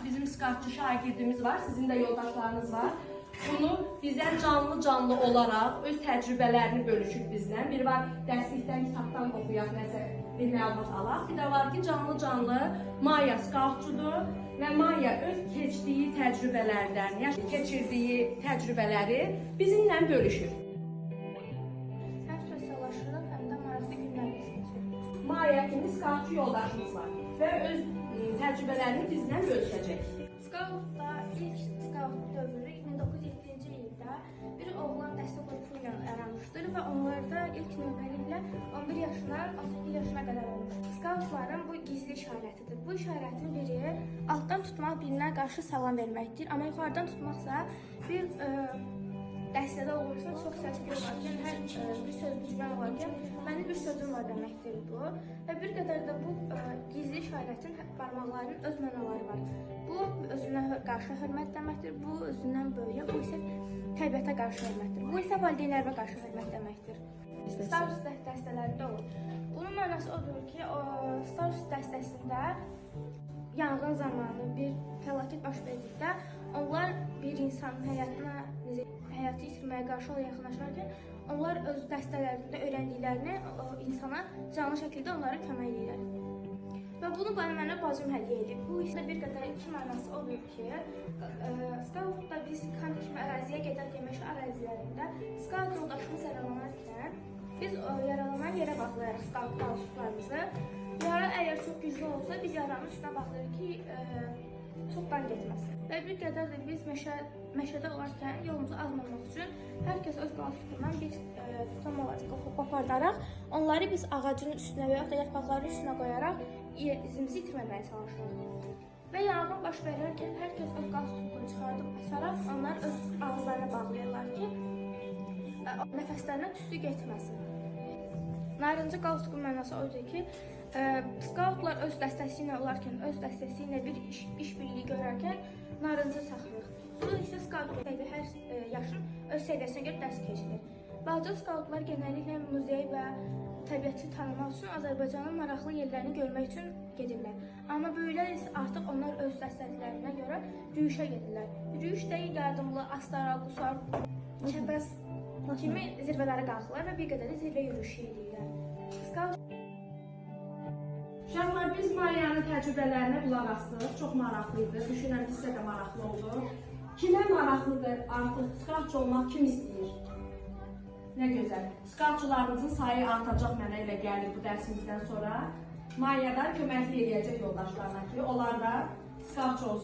Bizim skautçu şagirdimiz var, sizin də yoldaşlarınız var. Bunu bizə canlı olaraq öz təcrübələrini bölüşüb bizdən. Biri var, dərslikdən, kitabdan oxuyaq, nəsə bir məlumat alaq. Bir də var ki, canlı Maya skautçudur və Maya öz keçdiyi təcrübələrdən, keçirdiyi təcrübələri bizimlə bölüşür. Həm sosiallaşırıq, həm də maraqlı günlərimiz keçirir. Maya kimi skautçu yoldaşımız var və öz təcrübələrini bizlə bölüşəcək. Skautda ilk skaut dövrü 1907-ci ildə bir oğlan dəstə qrupu ilə yaranmışdır və onlarda ilk növbəliklə 11 yaşından 18 yaşına qədər olur. Skautların bu gizli işarətidir. Bu işarətin biri altdan tutmaq, birinə qarşı salam verməkdir. Amma yuxarıdan tutmaqsa bir dəstədə olursa çox səsli olarkən, hər bir söz cümlə olarkən mənim bir sözüm var deməkdir bu. Və bir qədər də bu gizli işarətin barmaqlarının öz mənaları var. Bu özünə qarşı hörmət deməkdir, bu özündən böyüyə, bu isə təbiətə qarşı hörmətdir. Bu isə valideynlərimə qarşı hörmət deməkdir. Star Wars dəstələrində olur. Bunun mənası odur ki, Star Wars dəstəsində yanğın zamanı bir fəlakət baş verdikdə onlar bir insanın həyatı itirməyə qarşı yaxınlaşarkən onlar öz dəstələrində öyrəndiklərini insana canlı şəkildə onlara kömək edirlər. Və bunu mənə bacım hədiyyə edib. Bu isə bir qədər iki mənası odur ki, skautda biz kamp kimi əraziyə gedərkən meşə ərazilərində skaut yoldaşımız yaralanarkən biz yaralanan yerə baxlayarıq skaut qalstuklarımızı. Yara əgər çox güclü olsa biz yaranın üstünə baxırıq ki, çox qan getməsin. Və bir qədər də biz meşədə olarkən yolumuzu azmamaq üçün hər kəs öz qalstuklarından bir tutam olacaq, qopardaraq onları biz ağacın üstünə və ya da yarpaqların üstünə qoyaraq izimizi itirməməyə çalışırıq. Və yanğın baş verərkən hər kəs öz qalstuklarını çıxardıb açaraq onları öz ağızlarına bağlayırlar ki, nəfəslərinə tüstü getməsin. Narıncı qalstukun mənası odur ki, skautlar öz dəstəsi ilə olarkən, öz dəstəsi ilə bir iş birliyi görərkən narıncı saxlayır. Sonra isə skaut hər yaşın öz səviyyəsinə görə dərs keçirir. Balaca skautlar genəlliklə muzey və təbiəti tanımaq üçün Azərbaycanın maraqlı yerlərini görmək üçün gedirlər. Amma böyüklər isə artıq onlar öz dəstəklərinə görə yürüyüşə gedirlər. Yürüyüş də yardımlı, Astara, Qusar, Kəbəz kimi zirvələrə qalxırlar və bir qədər də zirvə yürüyüşü edirlər. Uşaqlar, biz Mariyanın təcrübələrinə qulaq asdıq, çox maraqlıydı, düşünürəm ki, sizə də maraqlı oldu. Kimə maraqlıdır artıq skautçu olmaq, kim istəyir? Nə gözəl, skautçularımızın sayı artacaq mənə elə gəlir bu dərsimizdən sonra. Mariya da köməkli edəcək yoldaşlarına ki, onlar da skautçu olsun.